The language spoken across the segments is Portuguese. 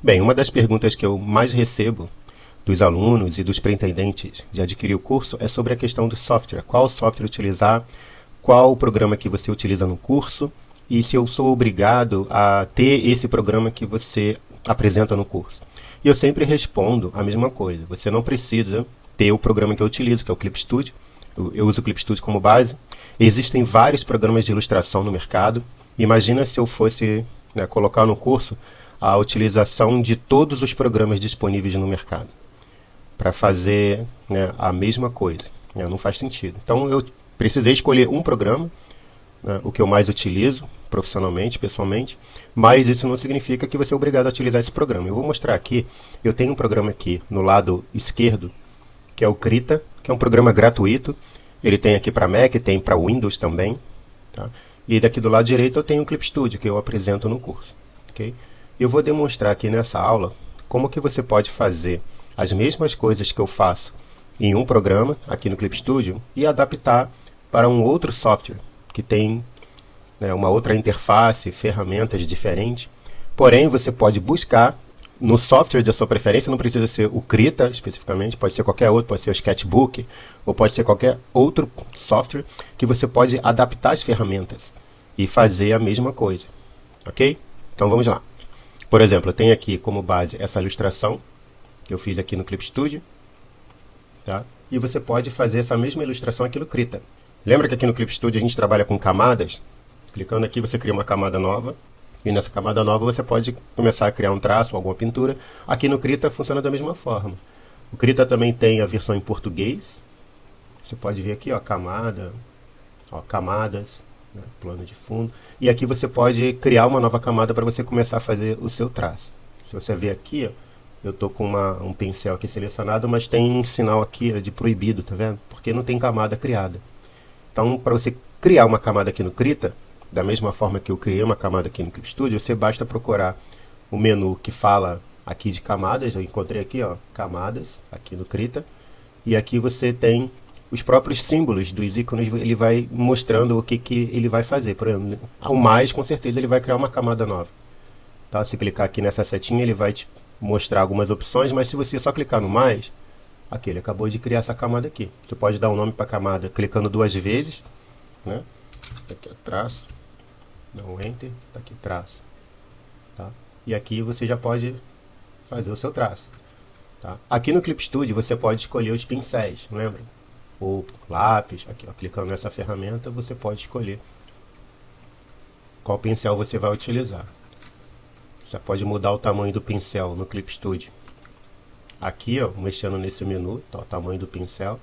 Bem, uma das perguntas que eu mais recebo dos alunos e dos pretendentes de adquirir o curso é sobre a questão do software. Qual software utilizar, qual o programa que você utiliza no curso e se eu sou obrigado a ter esse programa que você apresenta no curso. E eu sempre respondo a mesma coisa. Você não precisa ter o programa que eu utilizo, que é o Clip Studio. Eu uso o Clip Studio como base. Existem vários programas de ilustração no mercado. Imagina se eu fosse colocar no curso a utilização de todos os programas disponíveis no mercado para fazer a mesma coisa. Não faz sentido. Então eu precisei escolher um programa, o que eu mais utilizo profissionalmente, pessoalmente, mas isso não significa que você é obrigado a utilizar esse programa. Eu vou mostrar aqui, eu tenho um programa aqui no lado esquerdo, que é o Krita, que é um programa gratuito. Ele tem aqui para Mac, tem para Windows também. Tá? E daqui do lado direito eu tenho o Clip Studio, que eu apresento no curso. Okay? Eu vou demonstrar aqui nessa aula como que você pode fazer as mesmas coisas que eu faço em um programa, aqui no Clip Studio, e adaptar para um outro software, que tem uma outra interface, ferramentas diferentes. Porém, você pode buscar no software da sua preferência, não precisa ser o Krita especificamente, pode ser qualquer outro, pode ser o Sketchbook, ou pode ser qualquer outro software que você pode adaptar as ferramentas e fazer a mesma coisa. Ok? Então vamos lá. Por exemplo, eu tenho aqui como base essa ilustração que eu fiz aqui no Clip Studio. Tá? E você pode fazer essa mesma ilustração aqui no Krita. Lembra que aqui no Clip Studio a gente trabalha com camadas? Clicando aqui você cria uma camada nova. E nessa camada nova você pode começar a criar um traço, alguma pintura. Aqui no Krita funciona da mesma forma. O Krita também tem a versão em português. Você pode ver aqui, ó, camada, ó, camadas, plano de fundo. E aqui você pode criar uma nova camada para você começar a fazer o seu traço. Se você ver aqui, ó, eu estou com um pincel aqui selecionado, mas tem um sinal aqui de proibido, tá vendo? Porque não tem camada criada. Então, para você criar uma camada aqui no Krita, da mesma forma que eu criei uma camada aqui no Clip Studio, você basta procurar o menu que fala aqui de camadas. Eu encontrei aqui, ó, camadas, aqui no Krita. E aqui você tem os próprios símbolos dos ícones, ele vai mostrando o que ele vai fazer. Por exemplo, ao mais, com certeza, ele vai criar uma camada nova. Tá? Se clicar aqui nessa setinha, ele vai te mostrar algumas opções, mas se você só clicar no mais, aqui, ele acabou de criar essa camada aqui. Você pode dar um nome para a camada clicando duas vezes. Né? Aqui é traço, dá um Enter, tá aqui traço. Tá? E aqui você já pode fazer o seu traço. Tá? Aqui no Clip Studio você pode escolher os pincéis, lembra? Ou lápis, aqui, ó, clicando nessa ferramenta você pode escolher qual pincel você vai utilizar. Você pode mudar o tamanho do pincel no Clip Studio. Aqui, ó, mexendo nesse menu, tá, o tamanho do pincel,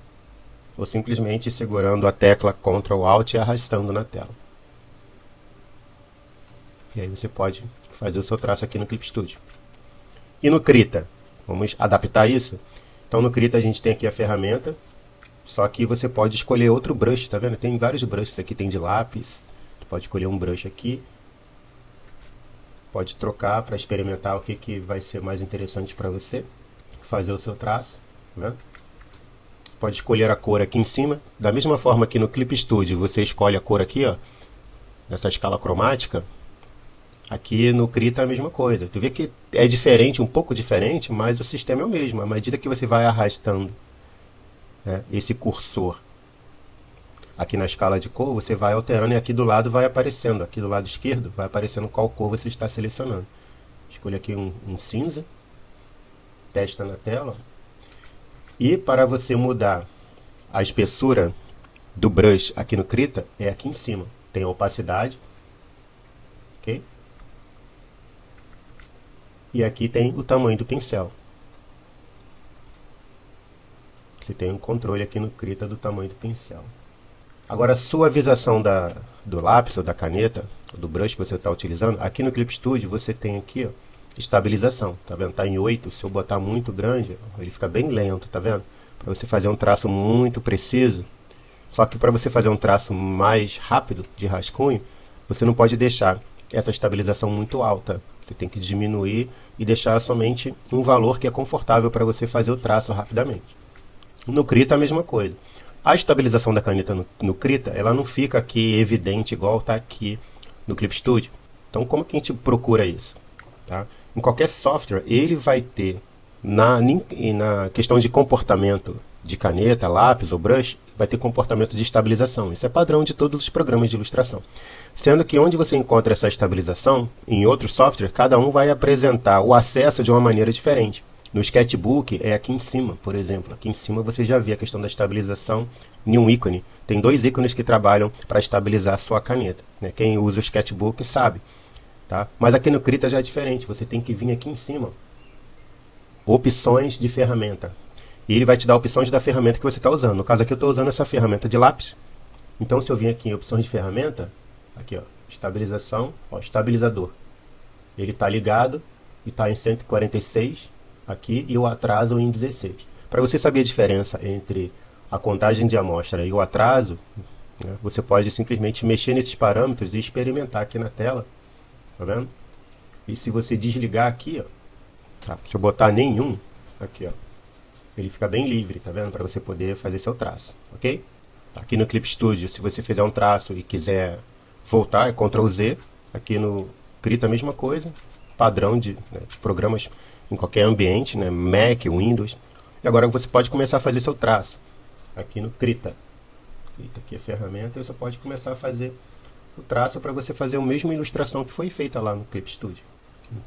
ou simplesmente segurando a tecla Ctrl Alt e arrastando na tela. E aí você pode fazer o seu traço aqui no Clip Studio. E no Krita, vamos adaptar isso? Então no Krita a gente tem aqui a ferramenta, só que você pode escolher outro brush, tá vendo? Tem vários brushes aqui, tem de lápis, você pode escolher um brush aqui, pode trocar para experimentar o que vai ser mais interessante para você, fazer o seu traço, né? Pode escolher a cor aqui em cima, da mesma forma que no Clip Studio você escolhe a cor aqui, ó, nessa escala cromática. Aqui no Krita é a mesma coisa. Tu vê que é diferente, um pouco diferente, mas o sistema é o mesmo. À medida que você vai arrastando esse cursor aqui na escala de cor, você vai alterando e aqui do lado vai aparecendo. Aqui do lado esquerdo vai aparecendo qual cor você está selecionando. Escolha aqui um cinza. Testa na tela. E para você mudar a espessura do brush aqui no Krita, é aqui em cima. Tem a opacidade. Ok? E aqui tem o tamanho do pincel. Você tem um controle aqui no Krita do tamanho do pincel. Agora a suavização do lápis ou da caneta, ou do brush que você está utilizando, aqui no Clip Studio você tem aqui, ó, estabilização. Tá vendo? Está em 8, se eu botar muito grande, ele fica bem lento, tá vendo? Para você fazer um traço muito preciso. Só que para você fazer um traço mais rápido de rascunho, você não pode deixar essa estabilização muito alta. Você tem que diminuir e deixar somente um valor que é confortável para você fazer o traço rapidamente. No Krita a mesma coisa. A estabilização da caneta no Krita, ela não fica aqui evidente igual está aqui no Clip Studio. Então como que a gente procura isso? Tá? Em qualquer software, ele vai ter, na questão de comportamento de caneta, lápis ou brush, vai ter comportamento de estabilização. Isso é padrão de todos os programas de ilustração. Sendo que onde você encontra essa estabilização, em outro software, cada um vai apresentar o acesso de uma maneira diferente. No Sketchbook é aqui em cima, por exemplo. Aqui em cima você já vê a questão da estabilização em um ícone. Tem 2 ícones que trabalham para estabilizar a sua caneta, né? Quem usa o Sketchbook sabe. Tá? Mas aqui no Krita já é diferente. Você tem que vir aqui em cima. Opções de ferramenta. E ele vai te dar opções da ferramenta que você está usando. No caso aqui eu estou usando essa ferramenta de lápis. Então se eu vim aqui em opções de ferramenta, aqui ó, estabilização, ó, estabilizador. Ele está ligado e está em 146 aqui e o atraso em 16. Para você saber a diferença entre a contagem de amostra e o atraso, né, você pode simplesmente mexer nesses parâmetros e experimentar aqui na tela. Tá vendo? E se você desligar aqui, ó, tá? Se eu botar nenhum, aqui ó, ele fica bem livre, tá vendo? Para você poder fazer seu traço, ok? Aqui no Clip Studio, se você fizer um traço e quiser voltar, é Ctrl Z. Aqui no Krita a mesma coisa, padrão de programas em qualquer ambiente, né? Mac, Windows. E agora você pode começar a fazer seu traço. Aqui no Krita. Krita aqui é a ferramenta e você pode começar a fazer o traço para você fazer a mesma ilustração que foi feita lá no Clip Studio.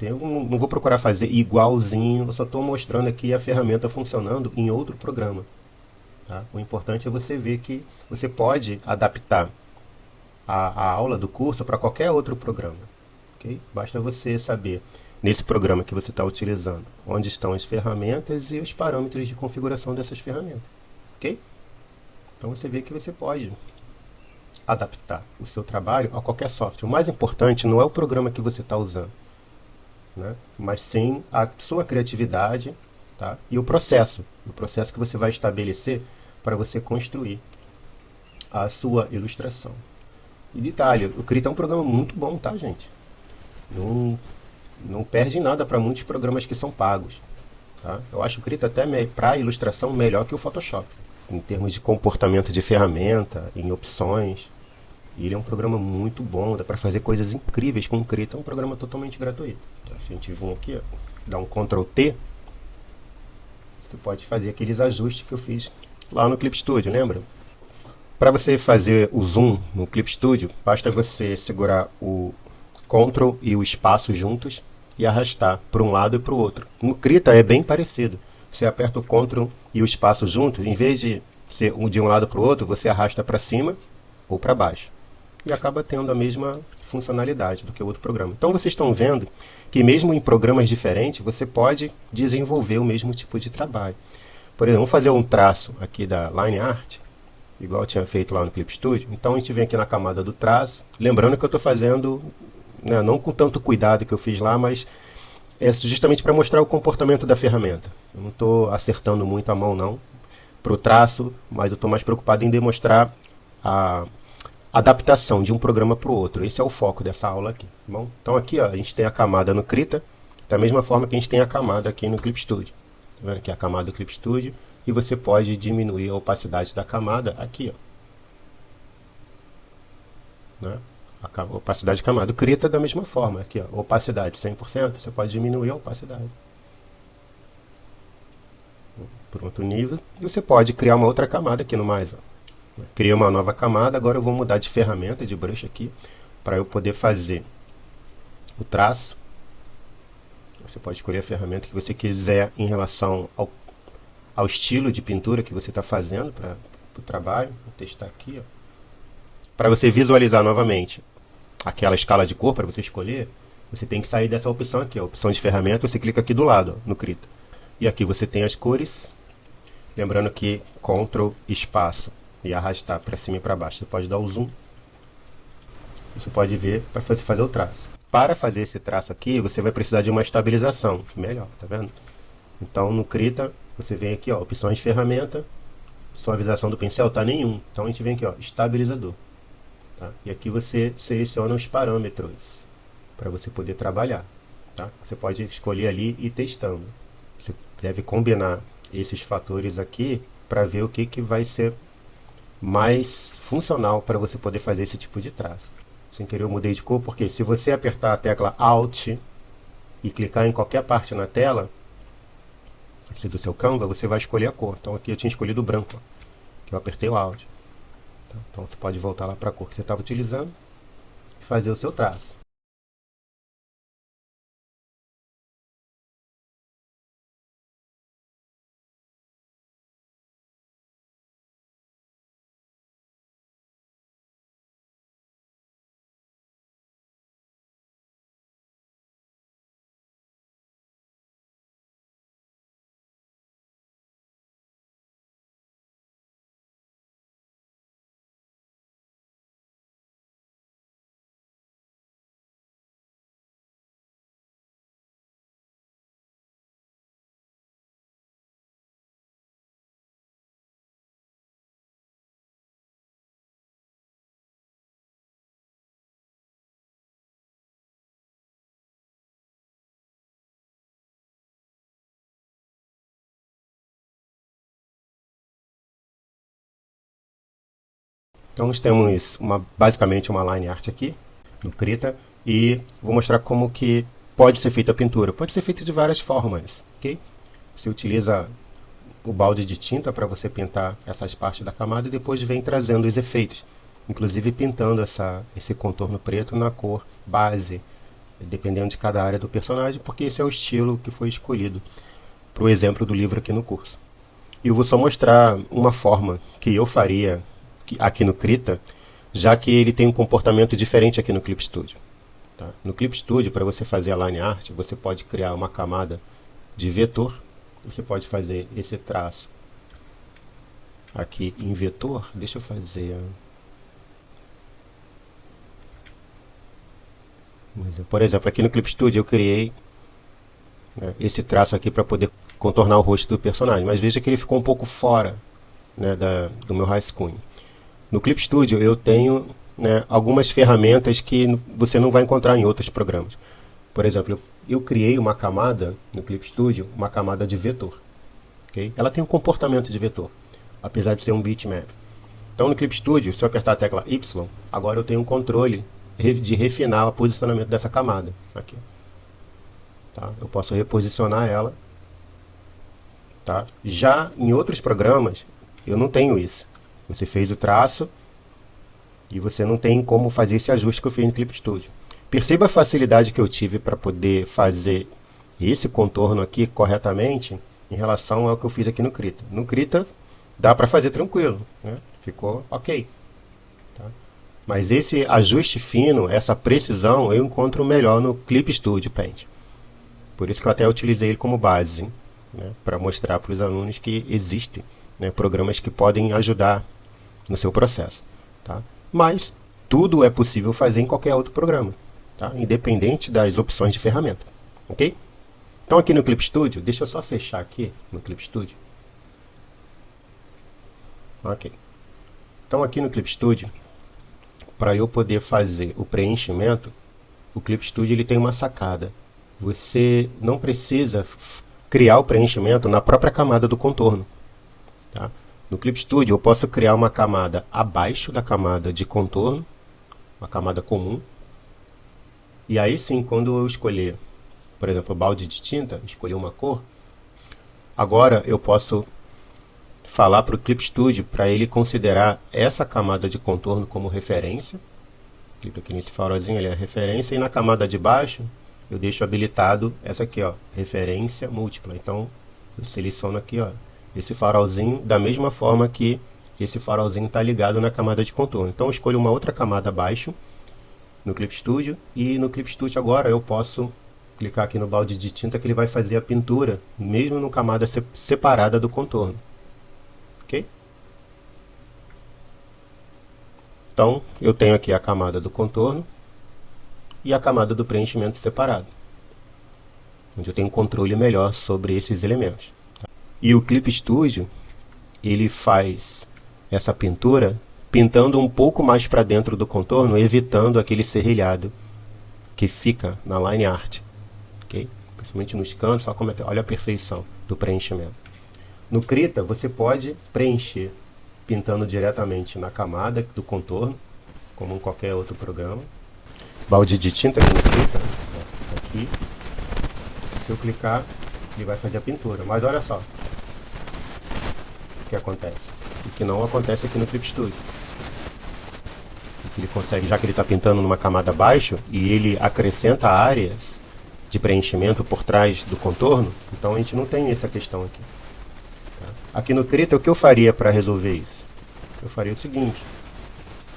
Eu não vou procurar fazer igualzinho, eu só estou mostrando aqui a ferramenta funcionando em outro programa. Tá? O importante é você ver que você pode adaptar a aula do curso para qualquer outro programa. Okay? Basta você saber, nesse programa que você está utilizando, onde estão as ferramentas e os parâmetros de configuração dessas ferramentas. Okay? Então você vê que você pode adaptar o seu trabalho a qualquer software. O mais importante não é o programa que você está usando, né? Mas sim a sua criatividade, tá? E o processo que você vai estabelecer para você construir a sua ilustração. E detalhe, o Krita é um programa muito bom, tá, gente? Não perde nada para muitos programas que são pagos, tá? Eu acho o Krita até para ilustração melhor que o Photoshop, em termos de comportamento de ferramenta, em opções. Ele é um programa muito bom, dá para fazer coisas incríveis com o Krita, é um programa totalmente gratuito. Então, se a gente vir aqui, ó, dá um Ctrl T, você pode fazer aqueles ajustes que eu fiz lá no Clip Studio, lembra? Para você fazer o zoom no Clip Studio, basta você segurar o Ctrl e o espaço juntos e arrastar para um lado e para o outro. No Krita é bem parecido. Você aperta o Ctrl e o espaço juntos, em vez de ser de um lado para o outro, você arrasta para cima ou para baixo. E acaba tendo a mesma funcionalidade do que o outro programa. Então vocês estão vendo que mesmo em programas diferentes, você pode desenvolver o mesmo tipo de trabalho. Por exemplo, vamos fazer um traço aqui da Line Art, igual eu tinha feito lá no Clip Studio. Então a gente vem aqui na camada do traço, lembrando que eu estou fazendo, né, não com tanto cuidado que eu fiz lá, mas é justamente para mostrar o comportamento da ferramenta. Eu não estou acertando muito a mão não, para o traço, mas eu estou mais preocupado em demonstrar a adaptação de um programa para o outro. Esse é o foco dessa aula aqui. Tá bom? Então aqui ó, a gente tem a camada no Krita, da mesma forma que a gente tem a camada aqui no Clip Studio. Tá vendo aqui a camada do Clip Studio? E você pode diminuir a opacidade da camada aqui, ó. Né? A opacidade de camada. O Krita da mesma forma. Aqui, ó, opacidade 100%, você pode diminuir a opacidade. Por outro nível. E você pode criar uma outra camada aqui no mais, ó. Criei uma nova camada, agora eu vou mudar de ferramenta, de brush aqui, para eu poder fazer o traço. Você pode escolher a ferramenta que você quiser em relação ao estilo de pintura que você está fazendo para o trabalho. Vou testar aqui, ó. Para você visualizar novamente aquela escala de cor para você escolher, você tem que sair dessa opção aqui, a opção de ferramenta, você clica aqui do lado, ó, no Krita. E aqui você tem as cores, lembrando que Ctrl espaço e arrastar para cima e para baixo. Você pode dar o zoom. Você pode ver para você fazer o traço. Para fazer esse traço aqui, você vai precisar de uma estabilização. Melhor, tá vendo? Então no Krita, você vem aqui, ó, opções de ferramenta, suavização do pincel, tá nenhum. Então a gente vem aqui, ó, estabilizador. Tá? E aqui você seleciona os parâmetros para você poder trabalhar. Tá? Você pode escolher ali e ir testando. Você deve combinar esses fatores aqui para ver o que vai ser mais funcional para você poder fazer esse tipo de traço. Sem querer eu mudei de cor, porque se você apertar a tecla Alt e clicar em qualquer parte na tela aqui do seu Canva, você vai escolher a cor. Então aqui eu tinha escolhido o branco, ó, que eu apertei o Alt. Tá? Então você pode voltar lá para a cor que você estava utilizando e fazer o seu traço. Então nós temos basicamente uma line art aqui no Krita e vou mostrar como que pode ser feita a pintura. Pode ser feita de várias formas, ok? Você utiliza o balde de tinta para você pintar essas partes da camada e depois vem trazendo os efeitos, inclusive pintando esse contorno preto na cor base, dependendo de cada área do personagem, porque esse é o estilo que foi escolhido para o exemplo do livro aqui no curso. E eu vou só mostrar uma forma que eu faria aqui no Krita, já que ele tem um comportamento diferente aqui no Clip Studio. Tá? No Clip Studio, para você fazer a line art, você pode criar uma camada de vetor. Você pode fazer esse traço aqui em vetor. Deixa eu fazer... Por exemplo, aqui no Clip Studio eu criei esse traço aqui para poder contornar o rosto do personagem. Mas veja que ele ficou um pouco fora, né, do meu rascunho. No Clip Studio eu tenho, né, algumas ferramentas que você não vai encontrar em outros programas. Por exemplo, eu criei uma camada no Clip Studio, uma camada de vetor. Okay? Ela tem um comportamento de vetor, apesar de ser um bitmap. Então no Clip Studio, se eu apertar a tecla Y, agora eu tenho um controle de refinar o posicionamento dessa camada. Aqui. Tá? Eu posso reposicionar ela. Tá? Já em outros programas, eu não tenho isso. Você fez o traço e você não tem como fazer esse ajuste que eu fiz no Clip Studio. Perceba a facilidade que eu tive para poder fazer esse contorno aqui corretamente em relação ao que eu fiz aqui no Krita. No Krita dá para fazer tranquilo, né? Ficou ok. Tá? Mas esse ajuste fino, essa precisão, eu encontro melhor no Clip Studio Paint. Por isso que eu até utilizei ele como base, né? Para mostrar para os alunos que existem, né, programas que podem ajudar no seu processo. Tá? Mas tudo é possível fazer em qualquer outro programa, tá? Independente das opções de ferramenta. Ok? Então aqui no Clip Studio, deixa eu só fechar aqui no Clip Studio. Ok. Então aqui no Clip Studio, para eu poder fazer o preenchimento, o Clip Studio ele tem uma sacada. Você não precisa criar o preenchimento na própria camada do contorno. Tá? No Clip Studio eu posso criar uma camada abaixo da camada de contorno, uma camada comum. E aí sim, quando eu escolher, por exemplo, o balde de tinta, escolher uma cor, agora eu posso falar para o Clip Studio para ele considerar essa camada de contorno como referência. Clico aqui nesse farolzinho, ele é referência, e na camada de baixo eu deixo habilitado essa aqui, ó, referência múltipla. Então eu seleciono aqui, ó, esse farolzinho da mesma forma que esse farolzinho está ligado na camada de contorno. Então eu escolho uma outra camada abaixo no Clip Studio, e no Clip Studio agora eu posso clicar aqui no balde de tinta que ele vai fazer a pintura mesmo numa camada separada do contorno. Ok? Então eu tenho aqui a camada do contorno e a camada do preenchimento separado, onde eu tenho um controle melhor sobre esses elementos. E o Clip Studio, ele faz essa pintura pintando um pouco mais para dentro do contorno, evitando aquele serrilhado que fica na line art. Okay? Principalmente nos cantos, olha a perfeição do preenchimento. No Krita, você pode preencher pintando diretamente na camada do contorno, como em qualquer outro programa. Balde de tinta aqui no Krita, aqui. Se eu clicar, ele vai fazer a pintura. Mas olha só o que acontece. O que não acontece aqui no Clip Studio. Ele consegue, já que ele está pintando numa camada abaixo e ele acrescenta áreas de preenchimento por trás do contorno, então a gente não tem essa questão aqui. Tá? Aqui no Krita, o que eu faria para resolver isso? Eu faria o seguinte,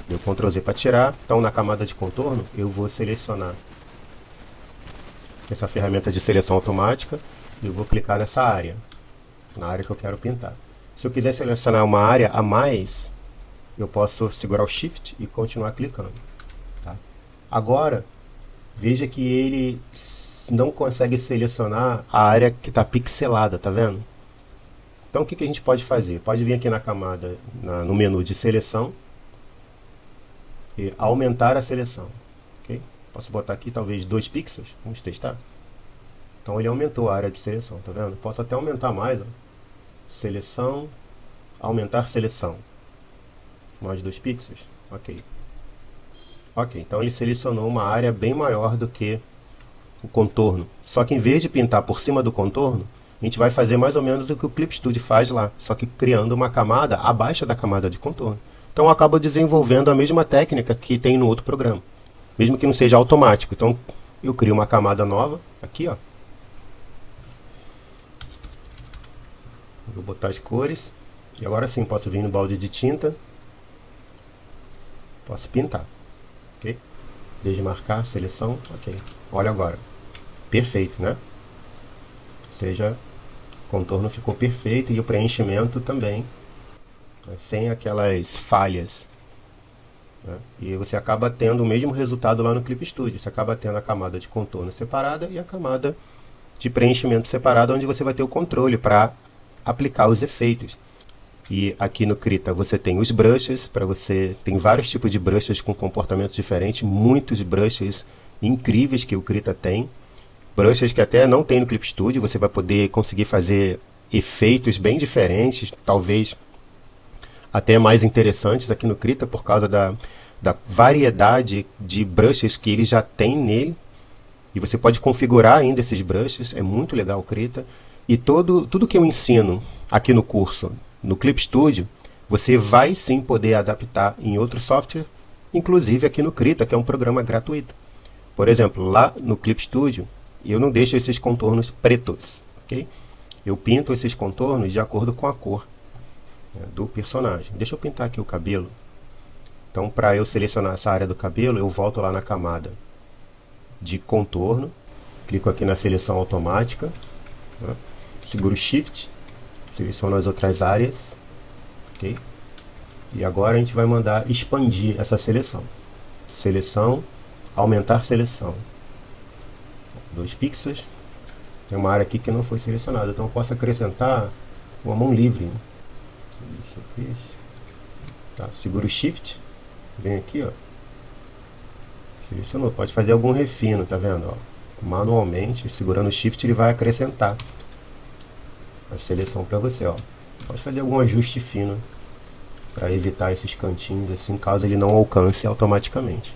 deu Ctrl Z para tirar, então na camada de contorno eu vou selecionar essa ferramenta de seleção automática e eu vou clicar nessa área, na área que eu quero pintar. Se eu quiser selecionar uma área a mais, eu posso segurar o Shift e continuar clicando. Tá? Agora, veja que ele não consegue selecionar a área que está pixelada, tá vendo? Então o que a gente pode fazer? Pode vir aqui na camada, no menu de seleção e aumentar a seleção. Okay? Posso botar aqui talvez 2 pixels, vamos testar. Então ele aumentou a área de seleção, tá vendo? Posso até aumentar mais, ó. Seleção, aumentar seleção. Mais 2 pixels, ok. Ok, então ele selecionou uma área bem maior do que o contorno. Só que em vez de pintar por cima do contorno, a gente vai fazer mais ou menos o que o Clip Studio faz lá, só que criando uma camada abaixo da camada de contorno. Então eu acabo desenvolvendo a mesma técnica que tem no outro programa, mesmo que não seja automático. Então eu crio uma camada nova, aqui ó. Vou botar as cores, e agora sim posso vir no balde de tinta. Posso pintar, ok? Desmarcar, seleção, ok. Olha agora, perfeito, né? Ou seja, o contorno ficou perfeito e o preenchimento também, né? Sem aquelas falhas, né? E você acaba tendo o mesmo resultado lá no Clip Studio. Você acaba tendo a camada de contorno separada e a camada de preenchimento separada, onde você vai ter o controle para aplicar os efeitos. E aqui no Krita você tem os brushes, tem vários tipos de brushes com comportamentos diferentes, muitos brushes incríveis que o Krita tem, brushes que até não tem no Clip Studio. Você vai poder conseguir fazer efeitos bem diferentes, talvez até mais interessantes aqui no Krita, por causa da variedade de brushes que ele já tem nele, e você pode configurar ainda esses brushes. É muito legal o Krita, e tudo que eu ensino aqui no curso, no Clip Studio, você vai sim poder adaptar em outro software, inclusive aqui no Krita, que é um programa gratuito. Por exemplo, lá no Clip Studio, eu não deixo esses contornos pretos, ok? Eu pinto esses contornos de acordo com a cor, né, do personagem. Deixa eu pintar aqui o cabelo. Então, para eu selecionar essa área do cabelo, eu volto lá na camada de contorno, clico aqui na seleção automática, né, seguro Shift, seleciono as outras áreas, ok? E agora a gente vai mandar expandir essa seleção. Seleção, aumentar seleção. 2 pixels. Tem uma área aqui que não foi selecionada, então eu posso acrescentar uma mão livre, né? Tá, seguro Shift, vem aqui, ó. Selecionou. Pode fazer algum refino, tá vendo? Ó, manualmente, segurando o Shift, ele vai acrescentar a seleção para você, ó. Pode fazer algum ajuste fino para evitar esses cantinhos assim, caso ele não alcance automaticamente.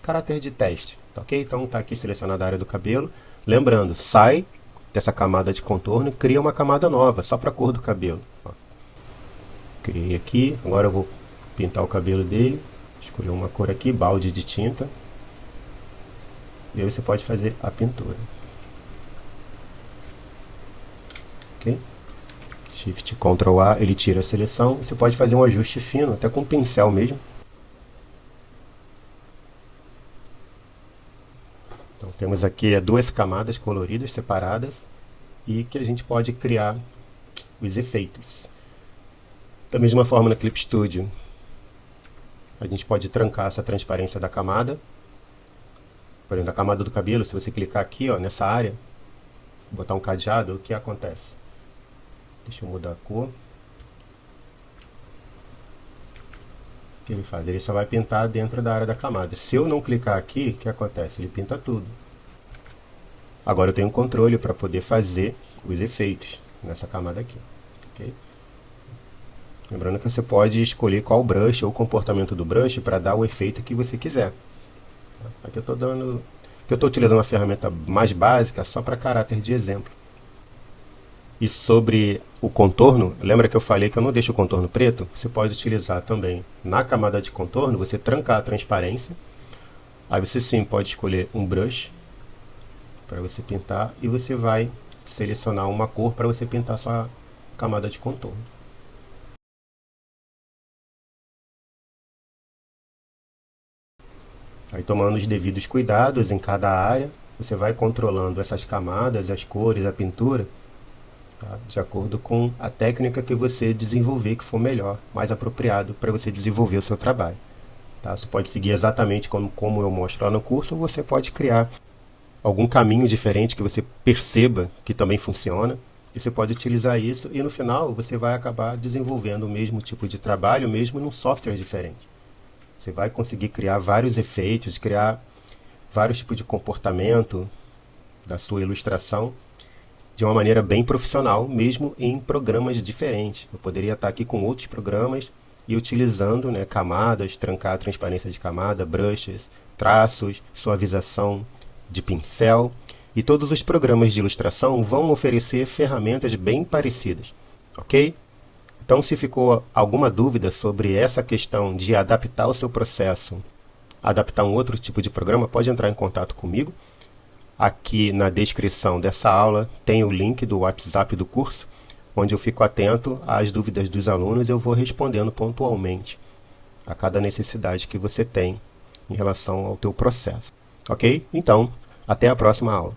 Caráter de teste, tá ok? Então tá aqui selecionada a área do cabelo. Lembrando, sai dessa camada de contorno e cria uma camada nova, só para a cor do cabelo. Ó. Criei aqui, agora eu vou pintar o cabelo dele. Escolher uma cor aqui, balde de tinta. E aí você pode fazer a pintura. Ok? Shift Ctrl A, ele tira a seleção. Você pode fazer um ajuste fino, até com pincel mesmo. Então temos aqui 2 camadas coloridas separadas e que a gente pode criar os efeitos. Da mesma forma no Clip Studio, a gente pode trancar essa transparência da camada. Por exemplo, a camada do cabelo, se você clicar aqui, ó, nessa área, botar um cadeado, o que acontece? Deixa eu mudar a cor. O que ele faz? Ele só vai pintar dentro da área da camada. Se eu não clicar aqui, o que acontece? Ele pinta tudo. Agora eu tenho um controle para poder fazer os efeitos nessa camada aqui. Okay? Lembrando que você pode escolher qual brush ou o comportamento do brush para dar o efeito que você quiser. Aqui eu estou porque eu estou utilizando uma ferramenta mais básica só para caráter de exemplo. E sobre o contorno, lembra que eu falei que eu não deixo o contorno preto? Você pode utilizar também na camada de contorno, você trancar a transparência. Aí você sim pode escolher um brush para você pintar e você vai selecionar uma cor para você pintar sua camada de contorno. Aí tomando os devidos cuidados em cada área, você vai controlando essas camadas, as cores, a pintura, tá? De acordo com a técnica que você desenvolver, que for melhor, mais apropriado para você desenvolver o seu trabalho. Tá? Você pode seguir exatamente como eu mostro lá no curso, ou você pode criar algum caminho diferente que você perceba que também funciona, e você pode utilizar isso, e no final você vai acabar desenvolvendo o mesmo tipo de trabalho, mesmo num software diferente. Você vai conseguir criar vários efeitos, criar vários tipos de comportamento da sua ilustração de uma maneira bem profissional, mesmo em programas diferentes. Eu poderia estar aqui com outros programas e utilizando, né, camadas, trancar a transparência de camada, brushes, traços, suavização de pincel. E todos os programas de ilustração vão oferecer ferramentas bem parecidas, ok? Então, se ficou alguma dúvida sobre essa questão de adaptar o seu processo, adaptar um outro tipo de programa, pode entrar em contato comigo. Aqui na descrição dessa aula tem o link do WhatsApp do curso, onde eu fico atento às dúvidas dos alunos e eu vou respondendo pontualmente a cada necessidade que você tem em relação ao teu processo. Ok? Então, até a próxima aula.